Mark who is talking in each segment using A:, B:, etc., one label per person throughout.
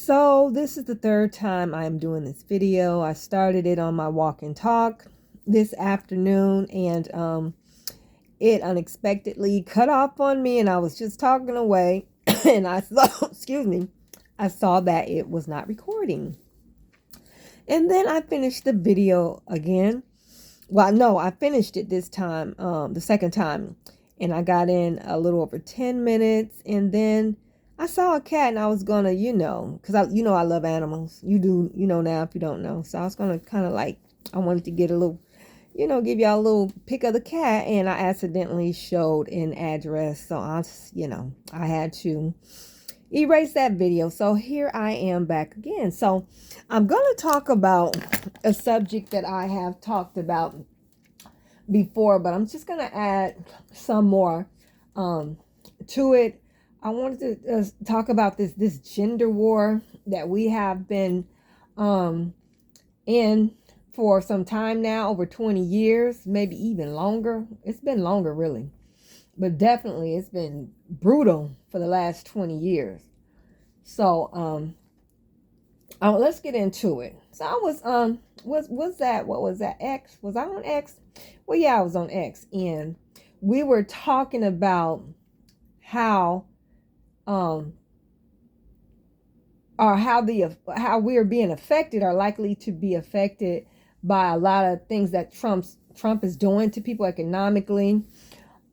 A: So this is the third time I'm doing this video. I started it on my walk and talk this afternoon, and it unexpectedly cut off on me, and I was just talking away and I saw excuse me, I saw that it was not recording. And then I finished the video again. Well, no, I finished it this time, the second time, and I got in a little over 10 minutes, and then I saw a cat, and I was gonna, because I love animals. You do, now if you don't know. So I was gonna kind of like, I wanted to get a little, give y'all a little pic of the cat, and I accidentally showed an address, so I had to erase that video. So here I am back again. So I'm gonna talk about a subject that I have talked about before, but I'm just gonna add some more to it. I wanted to talk about this gender war that we have been in for some time now, over 20 years, maybe even longer. It's been longer, really, but definitely it's been brutal for the last 20 years. So let's get into it. So I was what was that, X? Was I on X? Well, yeah, I was on X, and we were talking about how or how we are being affected, are likely to be affected by a lot of things that Trump is doing to people economically.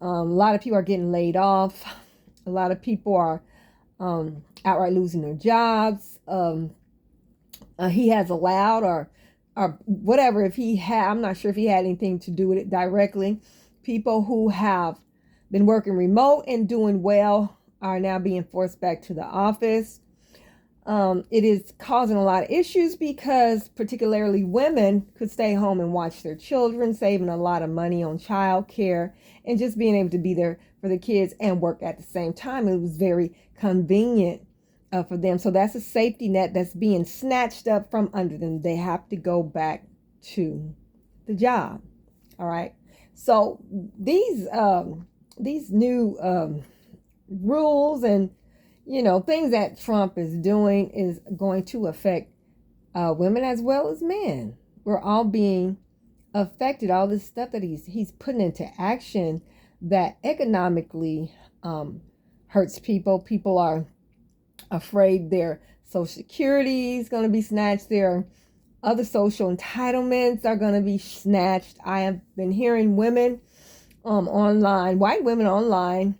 A: A lot of people are getting laid off. A lot of people are outright losing their jobs. He has allowed or whatever, if he had, I'm not sure if he had anything to do with it directly. People who have been working remote and doing well are now being forced back to the office. It is causing a lot of issues because particularly women could stay home and watch their children, saving a lot of money on childcare and just being able to be there for the kids and work at the same time. It was very convenient for them. So that's a safety net that's being snatched up from under them. They have to go back to the job. All right. So these new rules and things that Trump is doing is going to affect women as well as men. We're all being affected. All this stuff that he's putting into action that economically hurts people. People are afraid their Social Security is going to be snatched. Their other social entitlements are going to be snatched. I have been hearing women online, white women online,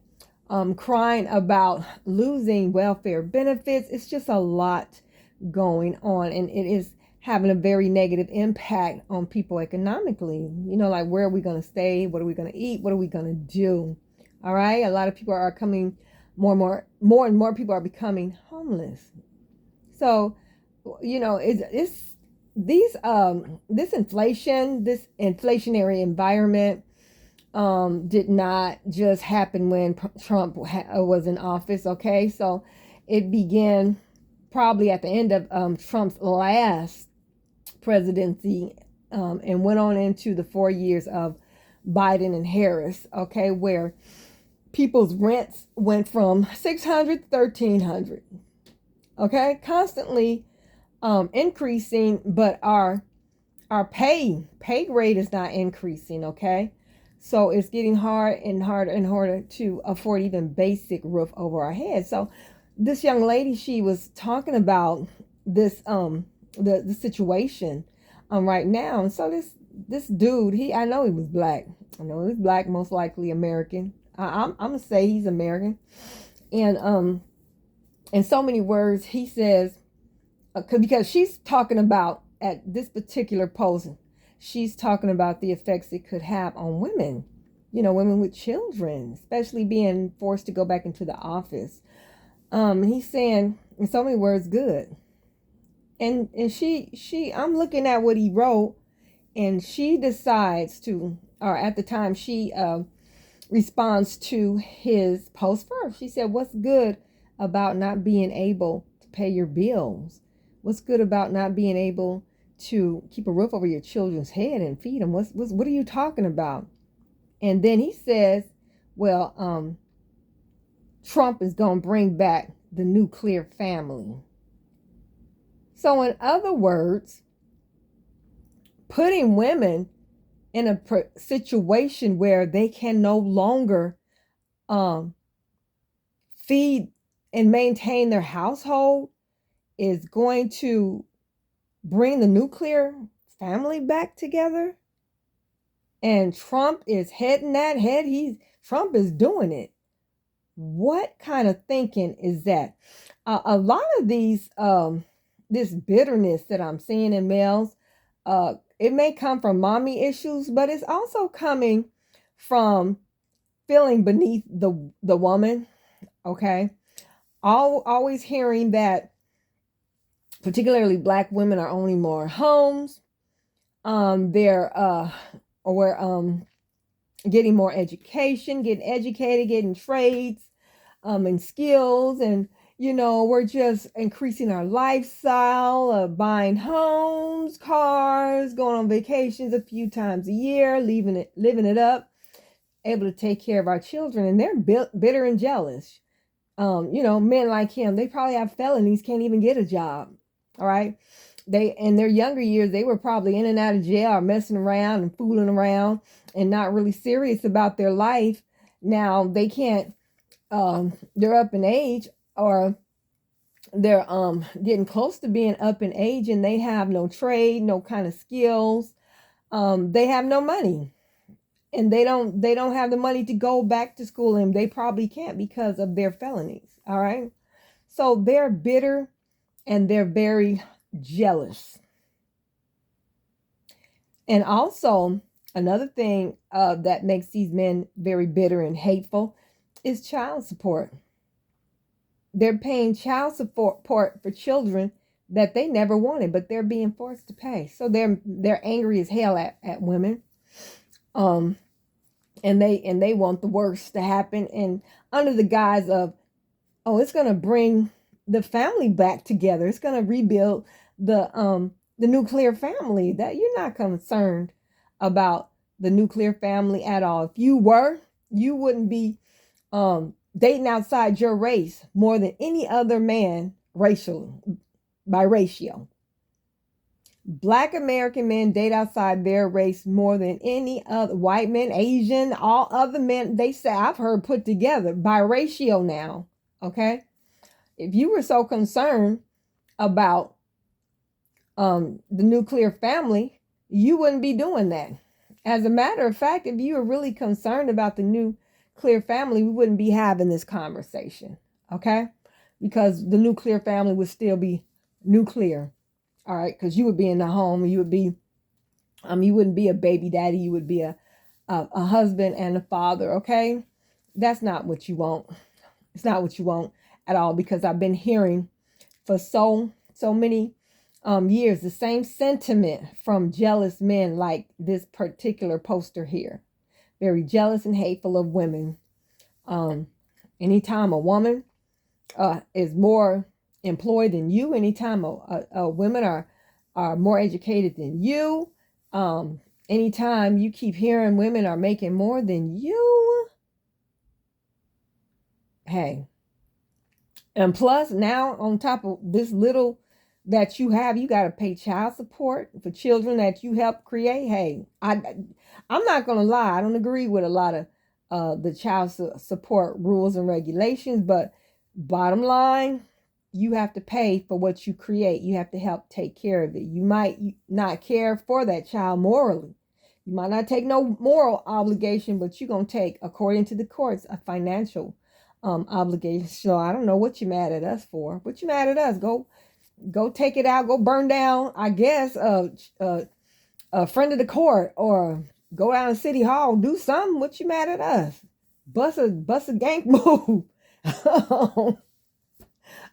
A: crying about losing welfare benefits. It's just a lot going on, and it is having a very negative impact on people economically. Like, where are we going to stay? What are we going to eat? What are we going to do? All right. A lot of people are coming, more and more people are becoming homeless. So, it's these this inflationary environment did not just happen when Trump was in office. Okay, so it began probably at the end of Trump's last presidency, and went on into the 4 years of Biden and Harris. Okay, where people's rents went from 600 to 1,300. Okay, constantly increasing, but our pay rate is not increasing. Okay, so it's getting hard and harder and harder to afford even basic roof over our heads. So this young lady, she was talking about this the situation right now. And so this dude, I know he was black. I know he was black, most likely American. I'm gonna say he's American. And in so many words, he says, because she's talking about, at this particular post, she's talking about the effects it could have on women, women with children, especially being forced to go back into the office. He's saying, in so many words, good. And I'm looking at what he wrote, and she decides to, or at the time, she responds to his post first. She said, "What's good about not being able to pay your bills? What's good about not being able to keep a roof over your children's head and feed them? What are you talking about?" And then he says, "Well, Trump is going to bring back the nuclear family." So in other words, putting women in a situation where they can no longer um, feed and maintain their household is going to bring the nuclear family back together. And Trump is heading that head. Trump is doing it. What kind of thinking is that? A lot of this bitterness that I'm seeing in males, it may come from mommy issues, but it's also coming from feeling beneath the woman. Okay, always hearing that, particularly Black women are owning more homes. They're or getting more education, getting educated, getting trades, and skills, and we're just increasing our lifestyle, buying homes, cars, going on vacations a few times a year, living it up, able to take care of our children, and they're bitter and jealous. Men like him, they probably have felonies, can't even get a job. All right. They, in their younger years, they were probably in and out of jail or messing around and fooling around and not really serious about their life. Now they can't, they're up in age, or they're getting close to being up in age, and they have no trade, no kind of skills. They have no money, and they don't have the money to go back to school, and they probably can't because of their felonies. All right. So they're bitter and they're very jealous. And also, another thing that makes these men very bitter and hateful is child support. They're paying child support for children that they never wanted, but they're being forced to pay. So they're angry as hell at women. And they want the worst to happen, and under the guise of, oh, it's going to bring the family back together. It's going to rebuild the nuclear family. That you're not concerned about the nuclear family at all. If you were, you wouldn't be dating outside your race more than any other man racially, by ratio. Black American men date outside their race more than any other, white men, Asian, all other men, they say, I've heard, put together by ratio now. Okay. If you were so concerned about the nuclear family, you wouldn't be doing that. As a matter of fact, if you were really concerned about the nuclear family, we wouldn't be having this conversation. Okay. Because the nuclear family would still be nuclear. All right, because you would be in the home, you would be, you wouldn't be a baby daddy, you would be a husband and a father. Okay, that's not what you want. It's not what you want at all, because I've been hearing for so many years the same sentiment from jealous men, like this particular poster here, very jealous and hateful of women. Anytime a woman is more employed than you, anytime women are more educated than you, anytime you keep hearing women are making more than you, hey. And plus, now on top of this little that you have, you got to pay child support for children that you help create. Hey, I'm not gonna lie, I don't agree with a lot of the child support rules and regulations, but bottom line, you have to pay for what you create. You have to help take care of it. You might not care for that child morally. You might not take no moral obligation, but you're going to take, according to the courts, a financial obligation. So I don't know what you're mad at us for. What you mad at us? Go take it out. Go burn down, I guess, a friend of the court, or go down to City Hall. Do something. What you mad at us? Bust a gank move.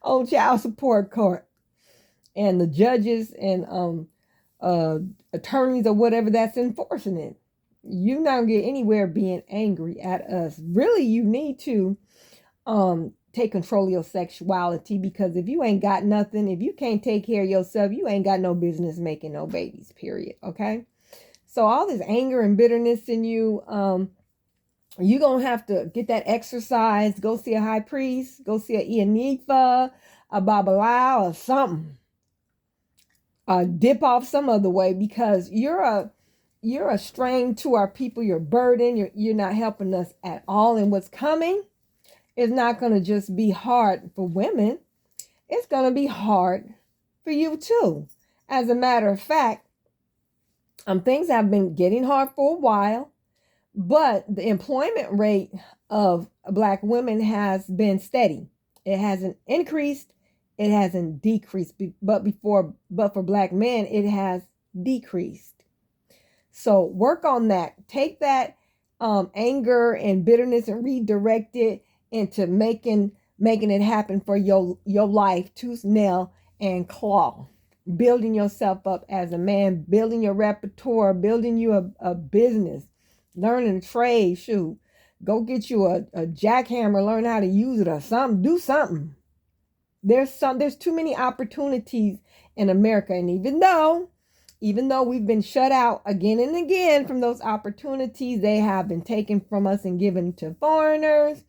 A: On child support court, and the judges and attorneys or whatever that's enforcing it. You not get anywhere being angry at us. Really, you need to take control of your sexuality, because if you ain't got nothing, if you can't take care of yourself, you ain't got no business making no babies, period. Okay. So all this anger and bitterness in you, you're going to have to get that exercise, go see a high priest, go see a Ianifa, a Babalawo, or something. dip off some other way, because you're a strain to our people. You're a burden. You're not helping us at all. And what's coming is not going to just be hard for women. It's going to be hard for you too. As a matter of fact, things have been getting hard for a while, but the employment rate of Black women has been steady. It hasn't increased. It hasn't decreased. But for Black men, it has decreased. So work on that. Take that anger and bitterness and redirect it into making it happen for your life, tooth, nail, and claw. Building yourself up as a man, building your repertoire, building you a business, learning a trade. Shoot, go get you a jackhammer, learn how to use it or something. Do something. There's too many opportunities in America, and even though we've been shut out again and again from those opportunities, they have been taken from us and given to foreigners.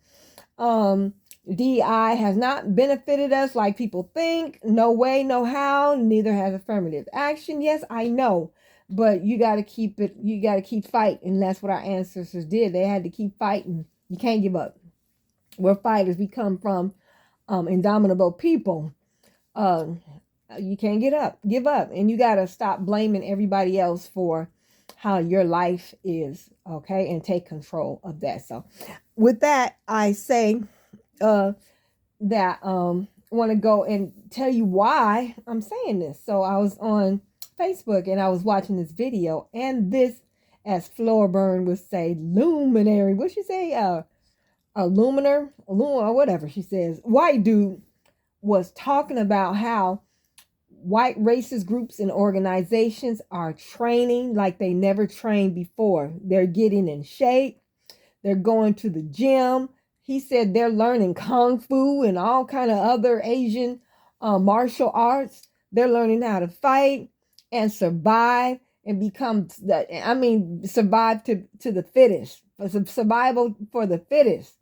A: DI has not benefited us like people think. No way, no how. Neither has affirmative action. Yes, I know, but you got to keep it. You got to keep fighting. And that's what our ancestors did. They had to keep fighting. You can't give up. We're fighters. We come from indomitable people. You can't give up, and you got to stop blaming everybody else for how your life is, okay, and take control of that. So with that, I say that want to go and tell you why I'm saying this. So I was on Facebook and I was watching this video, and this, as Flora Byrne would say, luminary, what'd she say, a luminer, or whatever she says, white dude was talking about how white racist groups and organizations are training like they never trained before. They're getting in shape. They're going to the gym. He said they're learning Kung Fu and all kind of other Asian martial arts. They're learning how to fight and survive and survive to the fittest. Survival for the fittest.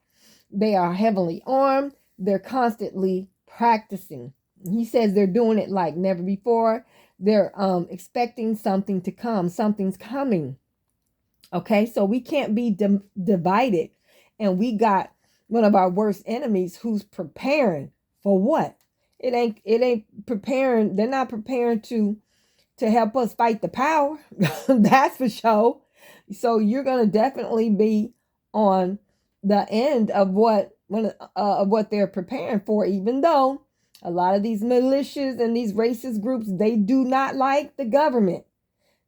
A: They are heavily armed. They're constantly practicing. He says they're doing it like never before. They're expecting something to come. Something's coming. Okay, so we can't be divided. And we got one of our worst enemies who's preparing for what? It ain't preparing. They're not preparing to help us fight the power. That's for sure. So you're gonna definitely be on the end of what they're preparing for, even though a lot of these militias and these racist groups, they do not like the government.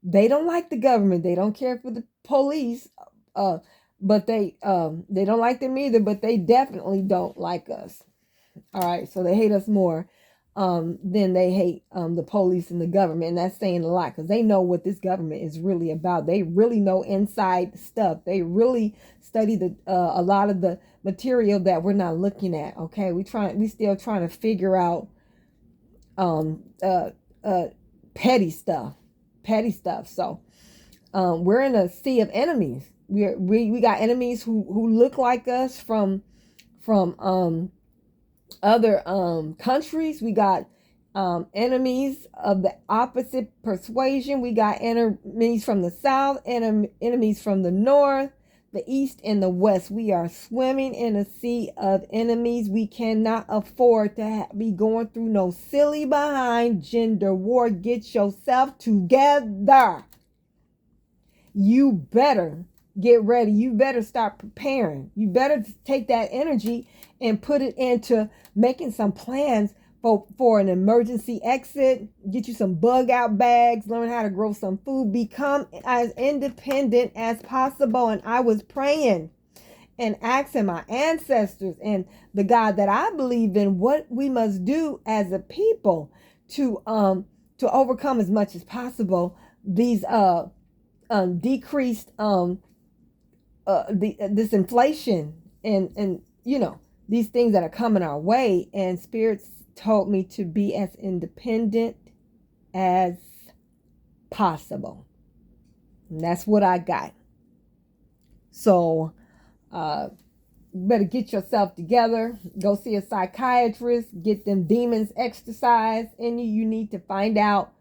A: They don't like the government. They don't care for the police, but they don't like them either. But they definitely don't like us. All right, so they hate us more than they hate the police and the government. And that's saying a lot, because they know what this government is really about. They really know inside stuff. They really study a lot of the material that we're not looking at. Okay, we still trying to figure out petty stuff. So we're in a sea of enemies. We got enemies who look like us from other countries. We got enemies of the opposite persuasion. We got enemies from the south, enemies from the north, the east, and the west. We are swimming in a sea of enemies. We cannot afford to be going through no silly behind gender war. Get yourself together. You better get ready. You better start preparing. You better take that energy and put it into making some plans for an emergency exit. Get you some bug out bags, learn how to grow some food, become as independent as possible. And I was praying and asking my ancestors and the God that I believe in what we must do as a people to overcome as much as possible these decreased this inflation and these things that are coming our way. And spirits told me to be as independent as possible. And that's what I got. So better get yourself together. Go see a psychiatrist. Get them demons exercised in you. You need to find out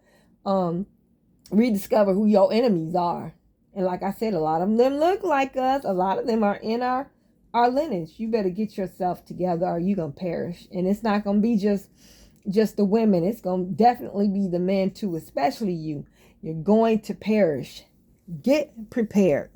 A: rediscover who your enemies are. And like I said, a lot of them look like us. A lot of them are in our lineage. You better get yourself together or you're going to perish. And it's not going to be just the women. It's going to definitely be the men too, especially you. You're going to perish. Get prepared.